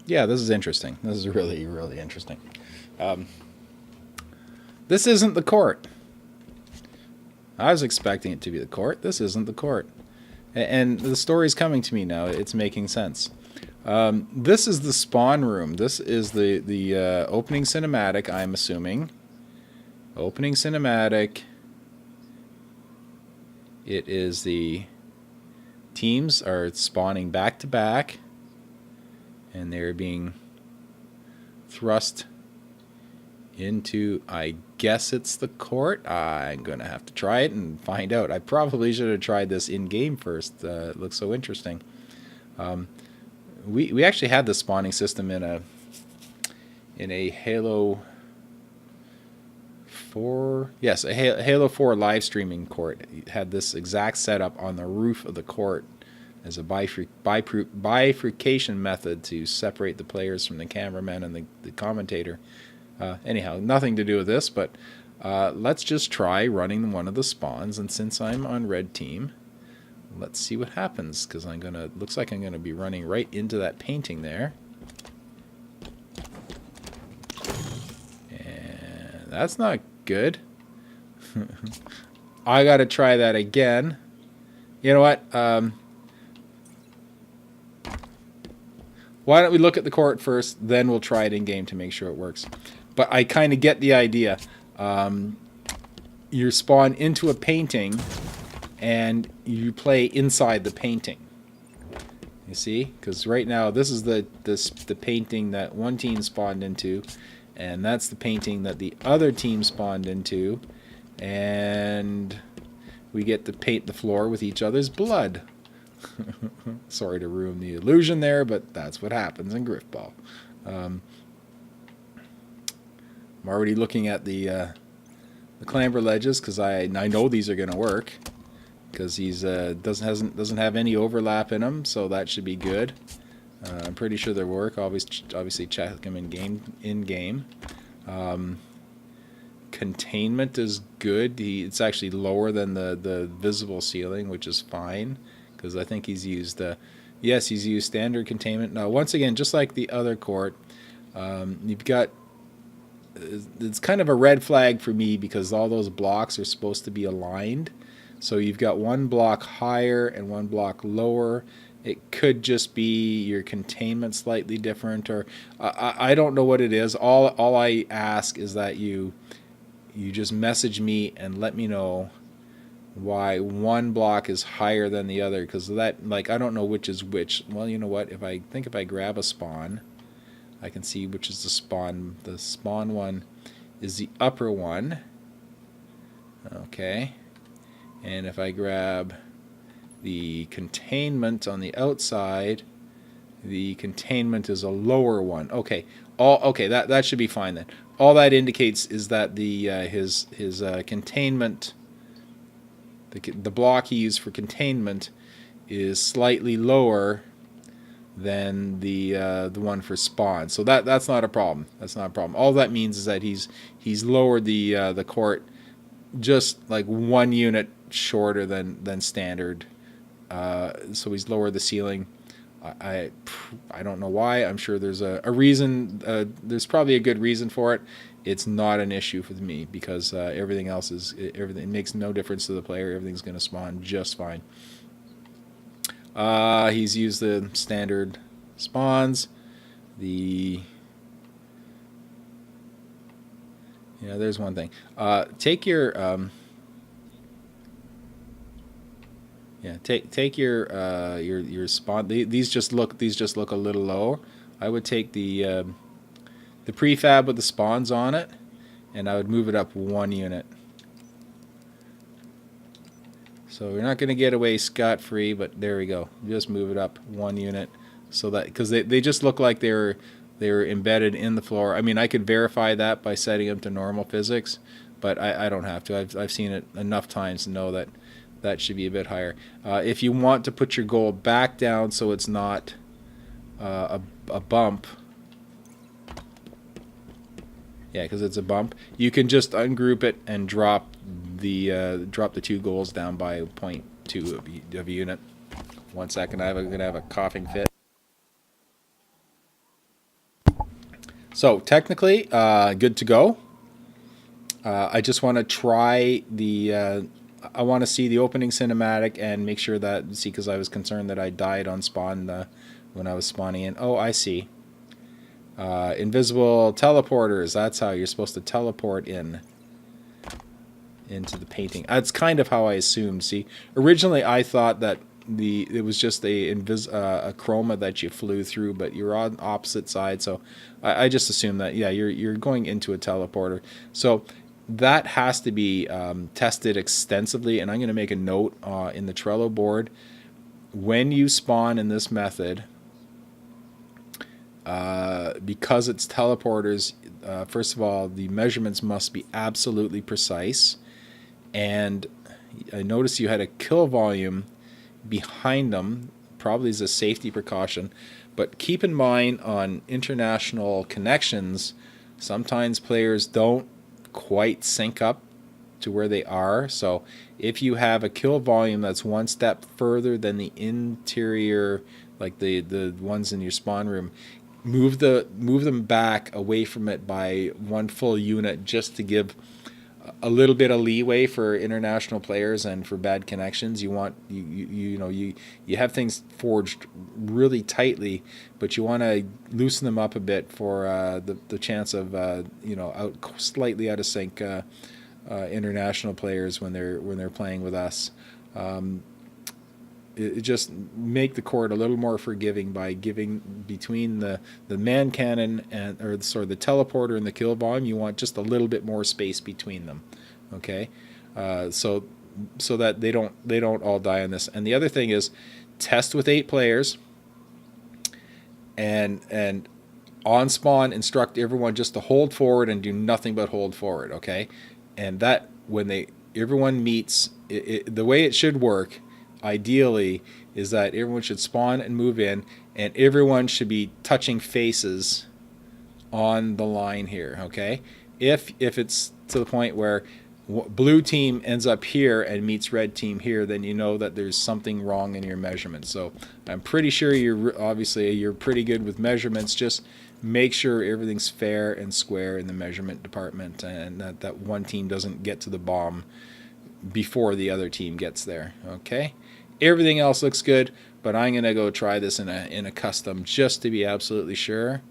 Yeah, this is interesting. This is really, really interesting. This isn't the court. I was expecting it to be the court. This isn't the court. And the story's coming to me now. It's making sense. This is the spawn room. This is the opening cinematic, I'm assuming. Opening cinematic. It is the teams are spawning back to back, and they're being thrust into, I guess it's the court. I'm going to have to try it and find out. I probably should have tried this in-game first. It looks so interesting. We actually had the spawning system in a Halo 4. Yes, a Halo 4 live streaming court. It had this exact setup on the roof of the court as a bifurcation method to separate the players from the cameraman and the commentator. Anyhow, nothing to do with this, but let's just try running one of the spawns. And since I'm on red team, let's see what happens, because looks like I'm gonna be running right into that painting there. And that's not good. I gotta try that again. You know what? Why don't we look at the court first, then we'll try it in game to make sure it works. But I kind of get the idea. You spawn into a painting, and you play inside the painting. You see? Because right now, this is the painting that one team spawned into, and that's the painting that the other team spawned into, and we get to paint the floor with each other's blood. Sorry to ruin the illusion there, but that's what happens in Grifball. I'm already looking at the clamber ledges, because I know these are going to work, because he's doesn't have any overlap in them, so that should be good. I'm pretty sure they work. Obviously check them in game. Containment is good. It's actually lower than the visible ceiling, which is fine, because I think he's used yes, he's used standard containment. Now, once again, just like the other court, you've got, it's kind of a red flag for me, because all those blocks are supposed to be aligned. So you've got one block higher and one block lower. It could just be your containment slightly different, or I don't know what it is. All I ask is that you just message me and let me know why one block is higher than the other, because that, like, I don't know which is which. Well, you know what? If I grab a spawn, I can see which is the spawn. The spawn one is the upper one. Okay. And if I grab the containment on the outside, the containment is a lower one. Okay. Okay, that should be fine then. All that indicates is that his containment, the block he used for containment, is slightly lower than the one for spawn. So that's not a problem. That's not a problem. All that means is that he's lowered the court just like 1 unit shorter than standard. So he's lowered the ceiling. I don't know why. I'm sure there's a reason. There's probably a good reason for it. It's not an issue for me, because everything else is everything. It makes no difference to the player. Everything's going to spawn just fine. He's used the standard spawns. There's one thing. Take your take your spawn. These just look a little low. I would take the prefab with the spawns on it, and I would move it up 1 unit. So we're not going to get away scot-free, but there we go. Just move it up 1 unit, so that, because they just look like they're embedded in the floor. I mean, I could verify that by setting them to normal physics, but I don't have to. I've seen it enough times to know that should be a bit higher. If you want to put your gold back down so it's not a bump, yeah, because it's a bump, you can just ungroup it and drop the 2 goals down by 0.2 of a unit. 1 second, I'm gonna have a coughing fit. So technically, good to go. I just want to try the. I want to see the opening cinematic and make sure that because I was concerned that I died on spawn when I was spawning in. Oh, I see. Invisible teleporters. That's how you're supposed to teleport into the painting. That's kind of how I assumed. See, originally I thought that it was just a chroma that you flew through, but you're on opposite side. So I just assumed that you're going into a teleporter. So that has to be tested extensively, and I'm going to make a note in the Trello board. When you spawn in this method, because it's teleporters, first of all, the measurements must be absolutely precise. And I noticed you had a kill volume behind them, probably as a safety precaution. But keep in mind on international connections, sometimes players don't quite sync up to where they are. So if you have a kill volume that's one step further than the interior, like the ones in your spawn room, move them back away from it by one full unit, just to give a little bit of leeway for international players and for bad connections. You want you have things forged really tightly, but you want to loosen them up a bit for the chance of slightly out of sync international players when they're playing with us. It just make the court a little more forgiving by giving between the man cannon the teleporter and the kill volume. You want just a little bit more space between them, okay? So that they don't all die on this. And the other thing is, test with 8 players, and on spawn instruct everyone just to hold forward and do nothing but hold forward, okay? And that when everyone meets, the way it should work ideally is that everyone should spawn and move in, and everyone should be touching faces on the line here, okay? If it's to the point where blue team ends up here and meets red team here, then you know that there's something wrong in your measurements. So I'm pretty sure you're pretty good with measurements. Just make sure everything's fair and square in the measurement department, and that one team doesn't get to the bomb before the other team gets there, okay? Everything else looks good, but I'm gonna go try this in a custom just to be absolutely sure.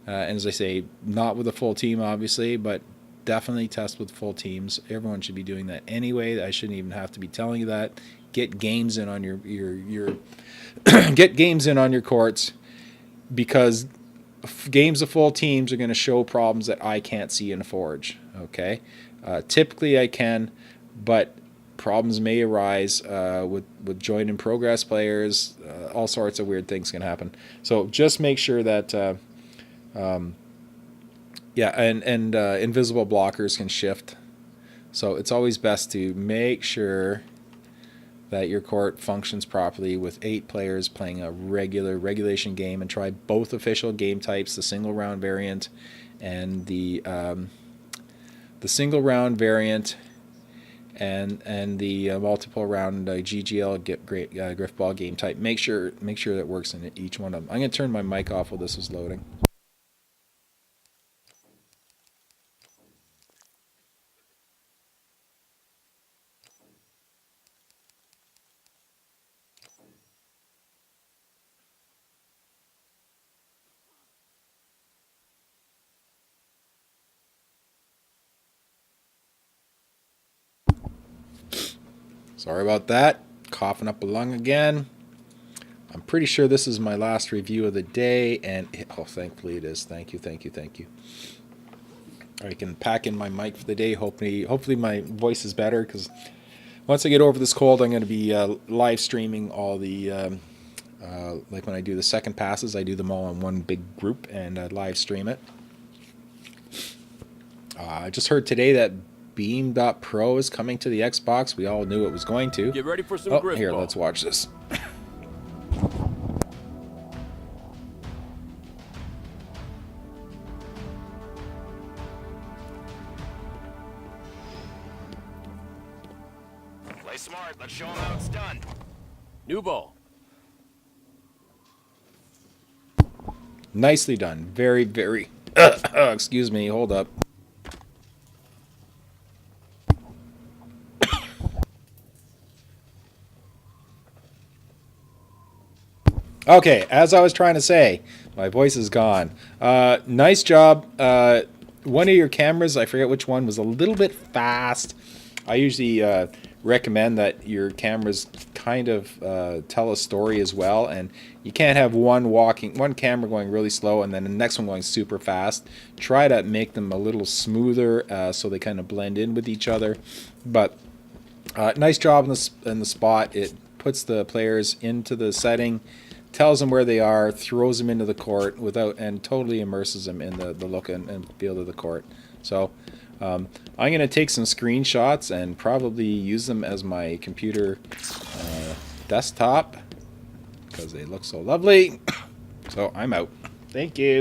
And as I say, not with a full team obviously, but definitely test with full teams. Everyone should be doing that anyway. I shouldn't even have to be telling you that. Get games in on your get games in on your courts, because games of full teams are going to show problems that I can't see in Forge. Okay, typically I can, but problems may arise with join in progress players. All sorts of weird things can happen. So just make sure that invisible blockers can shift. So it's always best to make sure that your court functions properly with 8 players playing a regulation game, and try both official game types, the single round variant and the single round variant and the multiple round GGL Grifball game type. Make sure that works in each one of them. I'm going to turn my mic off while this is loading. Sorry about that. Coughing up a lung again. I'm pretty sure this is my last review of the day, and thankfully it is. Thank you. I can pack in my mic for the day. Hopefully my voice is better, because once I get over this cold, I'm going to be live streaming all the like when I do the second passes, I do them all in one big group and live stream it. I just heard today that Beam.Pro is coming to the Xbox. We all knew it was going to. Get ready for some Grifball. Here, let's watch this. Play smart. Let's show them how it's done. New ball. Nicely done. Very, very Excuse me, hold up. Okay, as I was trying to say, my voice is gone. Nice job. One of your cameras, I forget which one, was a little bit fast. I usually recommend that your cameras kind of tell a story as well, and you can't have one camera going really slow and then the next one going super fast. Try to make them a little smoother so they kind of blend in with each other. But nice job in the spot. It puts the players into the setting, tells them where they are, throws them into the court and totally immerses them in the look and feel of the court. So I'm going to take some screenshots and probably use them as my computer desktop because they look so lovely. So I'm out. Thank you.